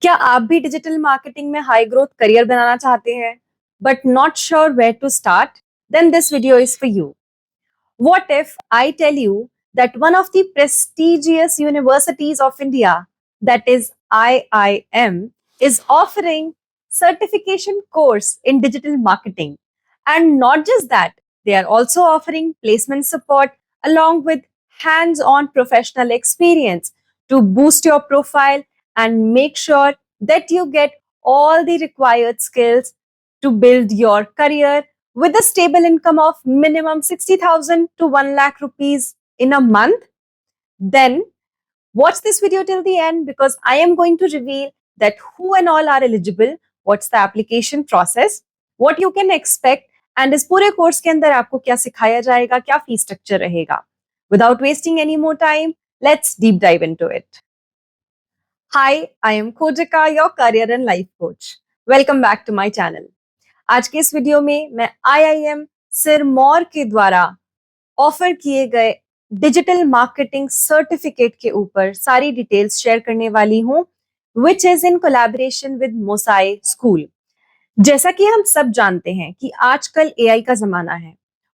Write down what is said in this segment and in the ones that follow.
क्या आप भी डिजिटल मार्केटिंग में हाई ग्रोथ करियर बनाना चाहते हैं but not sure where to start? Then this video is for you. What if I tell you that one of the prestigious universities of India, that is IIM, is offering certification course in digital marketing? And not just that, they are also offering placement support along with hands-on professional experience to boost your profile and make sure that you get all the required skills to build your career with a stable income of minimum 60,000 to 1 lakh rupees in a month. Then watch this video till the end because I am going to reveal that who and all are eligible, what's the application process, what you can expect, and इस पूरे course के अंदर आपको क्या सिखाया जाएगा, क्या fee structure रहेगा. Without wasting any more time, let's deep dive into it. Hi, I am Kojika, your career and life coach. Welcome back to my channel. आज के इस वीडियो में मैं IIM सिरमौर के द्वारा ऑफर किए गए डिजिटल मार्केटिंग सर्टिफिकेट के ऊपर सारी डिटेल्स शेयर करने वाली हूं, which is in collaboration with Masai school. जैसा कि हम सब जानते हैं कि आजकल AI का जमाना है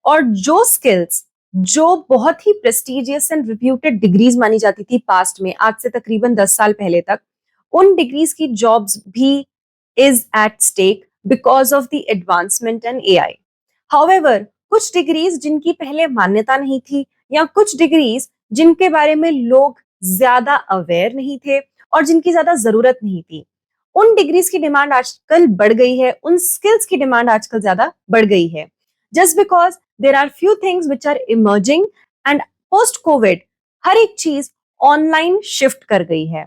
और जो स्किल्स जो बहुत ही प्रेस्टिजियस एंड रिप्यूटेड डिग्रीज मानी जाती थी पास्ट में, आज से तकरीबन 10 साल पहले तक, उन डिग्रीज की जॉब्स भी is at stake because of the advancement in AI. However, कुछ डिग्रीज जिनकी पहले मान्यता नहीं थी या कुछ डिग्रीज जिनके बारे में लोग ज्यादा अवेयर नहीं थे और जिनकी ज्यादा जरूरत नहीं थी, उन डिग्रीज की डिमांड आजकल बढ़ गई है, उन स्किल्स की डिमांड आजकल ज्यादा बढ़ गई है. Just because there are few things which are emerging and post Covid हर एक चीज ऑनलाइन शिफ्ट कर गई है.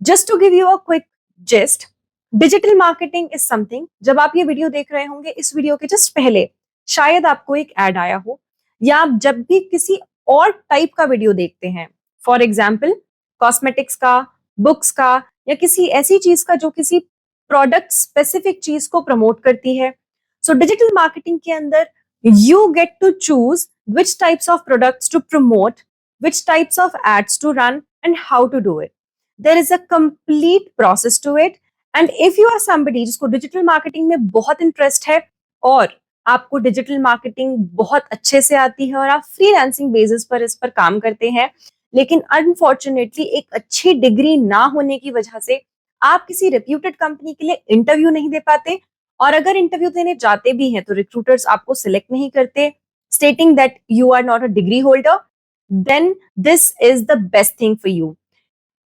Just to give you a quick gist, digital marketing is something, जब आप ये वीडियो देख रहे होंगे इस वीडियो के जस्ट पहले शायद आपको एक एड आया हो, या आप जब भी किसी और टाइप का वीडियो देखते हैं, फॉर एग्जाम्पल कॉस्मेटिक्स का, बुक्स का, या किसी ऐसी चीज का जो किसी प्रोडक्ट स्पेसिफिक चीज को प्रमोट करती है. सो डिजिटल मार्केटिंग के अंदर you get to choose which types of products to promote, which types of ads to run and how to do it. There is a complete process to it. And if you are somebody जिसको digital marketing में बहुत interest है और आपको digital marketing बहुत अच्छे से आती है और आप फ्रीलांसिंग बेसिस पर इस पर काम करते हैं, लेकिन अनफॉर्चुनेटली एक अच्छी डिग्री ना होने की वजह से आप किसी रेप्यूटेड कंपनी के लिए इंटरव्यू नहीं दे पाते, और अगर इंटरव्यू देने जाते भी हैं तो रिक्रूटर्स आपको सिलेक्ट नहीं करते, stating that you are not a degree holder, then this is the best thing for you.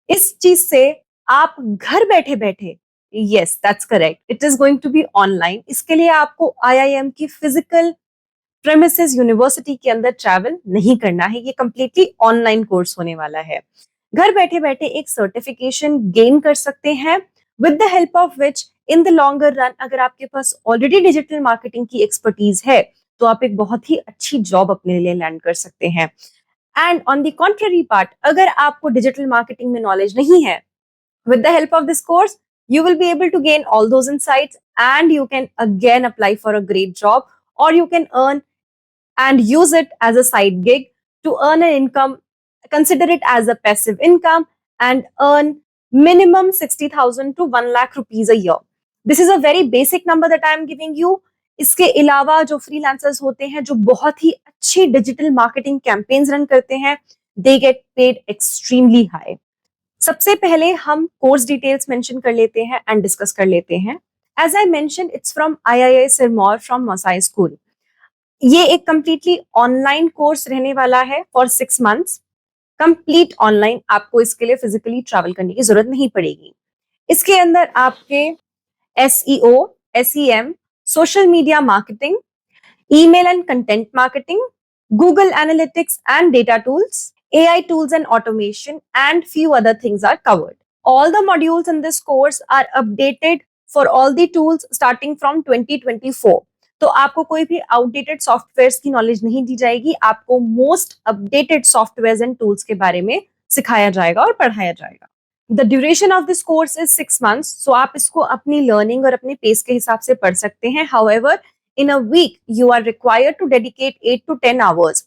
इस चीज से आप घर बैठे बैठे, yes, that's correct, it is going to be online. इसके लिए आपको IIM की फिजिकल प्रेमिसेस यूनिवर्सिटी के अंदर ट्रैवल नहीं करना है. ये कंप्लीटली ऑनलाइन कोर्स होने वाला है. घर बैठे बैठे एक सर्टिफिकेशन गेन कर सकते हैं with the help of which in the longer run, अगर आपके पास ऑलरेडी डिजिटल मार्केटिंग की एक्सपर्टीज है तो आप एक बहुत ही अच्छी जॉब अपने लिए लैंड कर सकते हैं. And on the contrary part, अगर आपको डिजिटल मार्केटिंग में नॉलेज नहीं है, with the help of this course you will be able to gain all those insights and you can again apply for a great job, or you can earn and use it as a side gig to earn an income. Consider it as a passive income and earn minimum 60,000 to 1 lakh rupees a year. This is a very basic number that I am giving you. इसके अलावा जो freelancers होते हैं जो बहुत ही अच्छी digital marketing campaigns run करते हैं, they get paid extremely high. सबसे पहले हम कोर्स डिटेल्स मेंशन कर लेते हैं एंड डिस्कस कर लेते हैं. As I mention, it's from IIM Sirmaur from Masai school. ये एक कंप्लीटली ऑनलाइन कोर्स रहने वाला है फॉर 6 months. कंप्लीट ऑनलाइन, आपको इसके लिए फिजिकली ट्रैवल करने की जरूरत नहीं पड़ेगी. इसके अंदर आपके SEO, SEM, social media marketing, email and content marketing, Google Analytics and data tools, AI tools and automation, and few other things are covered. All the modules in this course are updated for all the tools starting from 2024. तो आपको कोई भी outdated softwares की knowledge नहीं दी जाएगी, आपको most updated softwares and tools के बारे में सिखाया जाएगा और पढ़ाया जाएगा. The duration of this course is 6 months, so आप इसको अपनी learning और अपने pace के हिसाब से पढ़ सकते हैं. However, in a week you are required to dedicate 8 to 10 hours.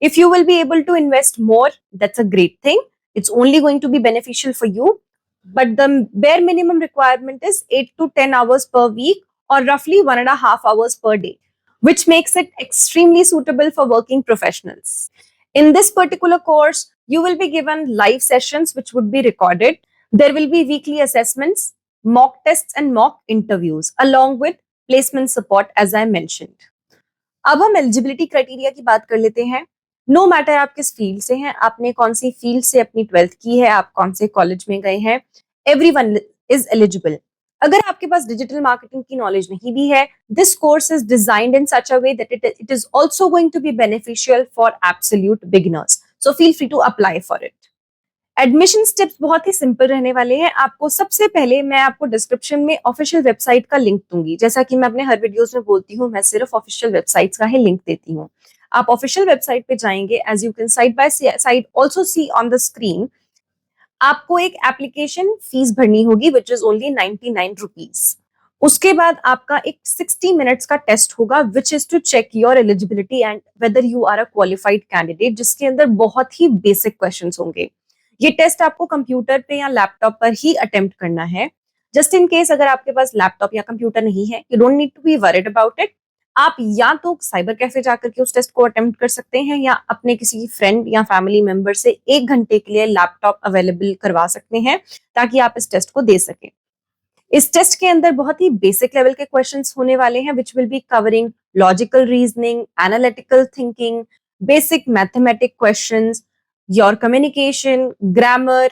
If you will be able to invest more, that's a great thing. It's only going to be beneficial for you. but the bare minimum requirement is 8 to 10 hours per week or roughly 1.5 hours per day, which makes it extremely suitable for working professionals. In this particular course, you will be given live sessions which would be recorded. There will be weekly assessments, mock tests, and mock interviews, along with placement support, as I mentioned. अब हम eligibility criteria की बात कर लेते हैं. No matter आप किस field से हैं, आपने कौन सी फील्ड से अपनी 12th की है, आप कौन से कॉलेज में गए हैं, एवरीवन इज एलिजिबल. अगर आपके पास डिजिटल मार्केटिंग की नॉलेज नहीं भी है, this course is designed in such a way that it is also going to be beneficial for absolute beginners. So feel free to apply for it. Admission steps बहुत ही simple रहने वाले हैं. आपको सबसे पहले मैं आपको डिस्क्रिप्शन में ऑफिशियल वेबसाइट का लिंक दूंगी. जैसा कि मैं अपने हर वीडियोस में बोलती हूँ, मैं सिर्फ ऑफिशियल वेबसाइट्स का ही लिंक देती हूँ. आप ऑफिशियल वेबसाइट पे जाएंगे, as you can side by side also see on the screen, आपको एक एप्लीकेशन फीस भरनी होगी विच इज ओनली 99 रुपीज. उसके बाद आपका एक 60 मिनट्स का टेस्ट होगा which is to check your eligibility and whether you are a qualified candidate, जिसके अंदर बहुत ही बेसिक क्वेश्चंस होंगे. ये टेस्ट आपको कंप्यूटर पे या लैपटॉप पर ही अटेम्प्ट करना है. जस्ट इन केस अगर आपके पास लैपटॉप या कंप्यूटर नहीं है, you don't need to be worried about it. आप या तो साइबर कैफे जाकर के उस टेस्ट को अटेम्प्ट कर सकते हैं, या अपने किसी फ्रेंड या फैमिली मेंबर से 1 घंटे के लिए लैपटॉप अवेलेबल करवा सकते हैं ताकि आप इस टेस्ट को दे सकें. इस टेस्ट के अंदर बहुत ही बेसिक लेवल के क्वेश्चंस होने वाले हैं which will be covering logical reasoning, analytical thinking, basic mathematic questions, your communication, grammar,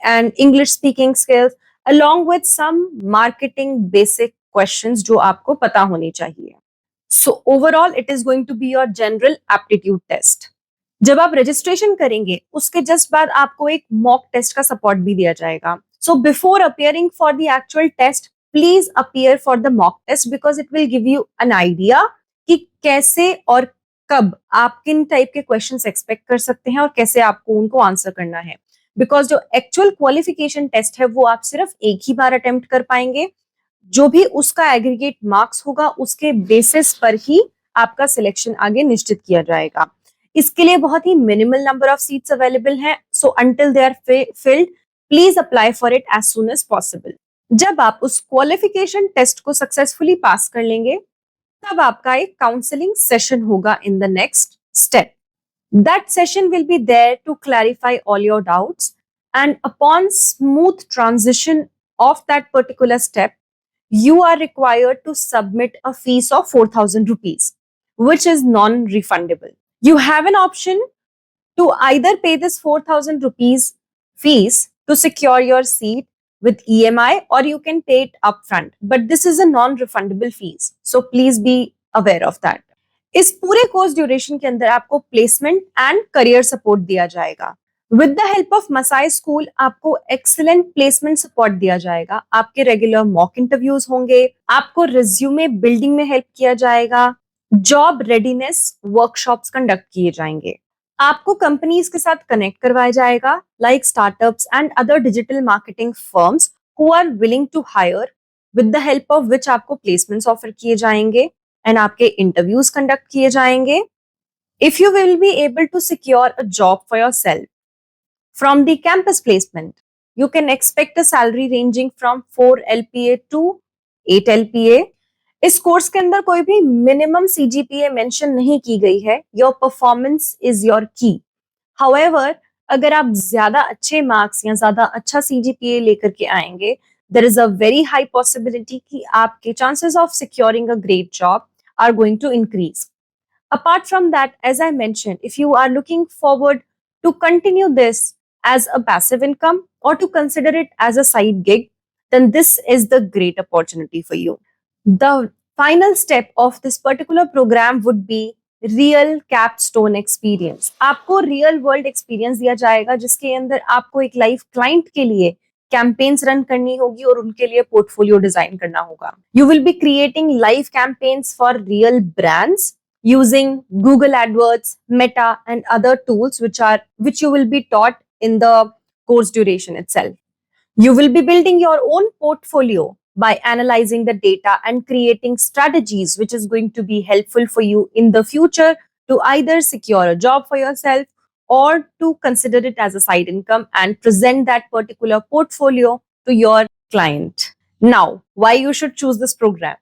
and English speaking skills, along with some marketing basic questions जो आपको पता होनी चाहिए. So overall, it is going to be your general aptitude test. जब आप registration करेंगे, उसके just बाद आपको एक मॉक टेस्ट का सपोर्ट भी दिया जाएगा. So before appearing for the actual test, please appear for the mock test because it will give you an idea कि कैसे और कब आप किन टाइप के क्वेश्चंस एक्सपेक्ट कर सकते हैं और कैसे आपको उनको आंसर करना है. बिकॉज जो एक्चुअल क्वालिफिकेशन टेस्ट है वो आप सिर्फ एक ही बार अटेम्प्ट कर पाएंगे. जो भी उसका एग्रीगेट मार्क्स होगा उसके बेसिस पर ही आपका सिलेक्शन आगे निश्चित किया जाएगा. इसके लिए बहुत ही minimal number of seats available हैं. So until they are filled, please apply for it as soon as possible. जब आप उस क्वालिफिकेशन टेस्ट को सक्सेसफुली पास कर लेंगे, तब आपका एक काउंसलिंग सेशन होगा in the next step. That session will be there to clarify all your doubts, and upon smooth transition of that particular step, you are required to submit a fees of 4,000 rupees, which is non-refundable. You have an option to either pay this 4,000 rupees fees to secure your seat with EMI, or you can pay it upfront. But this is a non-refundable fees, so please be aware of that. इस पूरे course duration के अंदर आपको placement and career support दिया जाएगा. With the help of Masai school आपको excellent placement support दिया जाएगा. आपके रेगुलर मॉक इंटरव्यूज होंगे, आपको रिज्यूमे बिल्डिंग में हेल्प किया जाएगा, जॉब रेडीनेस वर्कशॉप्स कंडक्ट किए जाएंगे, आपको कंपनीज के साथ कनेक्ट करवाया जाएगा like startups and other digital marketing firms who are willing to hire, with the help of which आपको प्लेसमेंट्स ऑफर किए जाएंगे एंड आपके इंटरव्यूज कंडक्ट किए जाएंगे. If you will be able to secure a job for yourself from the campus placement, you can expect a salary ranging from 4 LPA to 8 LPA. इस course के अंदर कोई भी मिनिमम CGPA मेंशन नहीं की गई है. योर परफॉर्मेंस इज योर की. हाउएवर, अगर आप ज्यादा अच्छे मार्क्स या ज्यादा अच्छा CGPA लेकर के आएंगे, there is a very high possibility कि आपके chances of securing a great job are going to increase. Apart from that, as I mentioned, if you are looking forward to continue this as a passive income or to consider it as a side gig, then this is the great opportunity for you. The final step of this particular program would be real capstone experience. आपको real world experience दिया जाएगा जिसके अंदर आपको एक live client के लिए campaigns run करनी होगी और उनके लिए पोर्टफोलियो डिजाइन करना होगा. You will be creating live campaigns for real brands using Google AdWords, Meta, and other tools which you will be taught in the course duration itself. You will be building your own portfolio by analyzing the data and creating strategies which is going to be helpful for you in the future to either secure a job for yourself or to consider it as a side income and present that particular portfolio to your client. Now, why you should choose this program?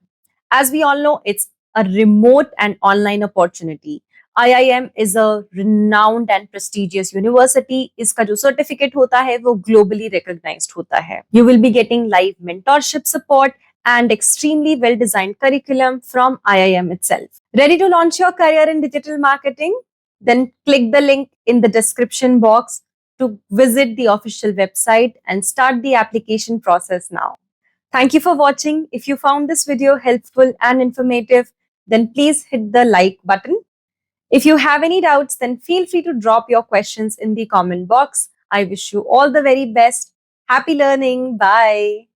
As we all know, it's a remote and online opportunity. IIM is a renowned and prestigious university. इसका जो certificate होता है वो globally recognized होता है. You will be getting live mentorship support and extremely well-designed curriculum from IIM itself. Ready to launch your career in digital marketing? Then click the link in the description box to visit the official website and start the application process now. Thank you for watching. If you found this video helpful and informative, then please hit the like button. If you have any doubts, then feel free to drop your questions in the comment box. I wish you all the very best. Happy learning. Bye.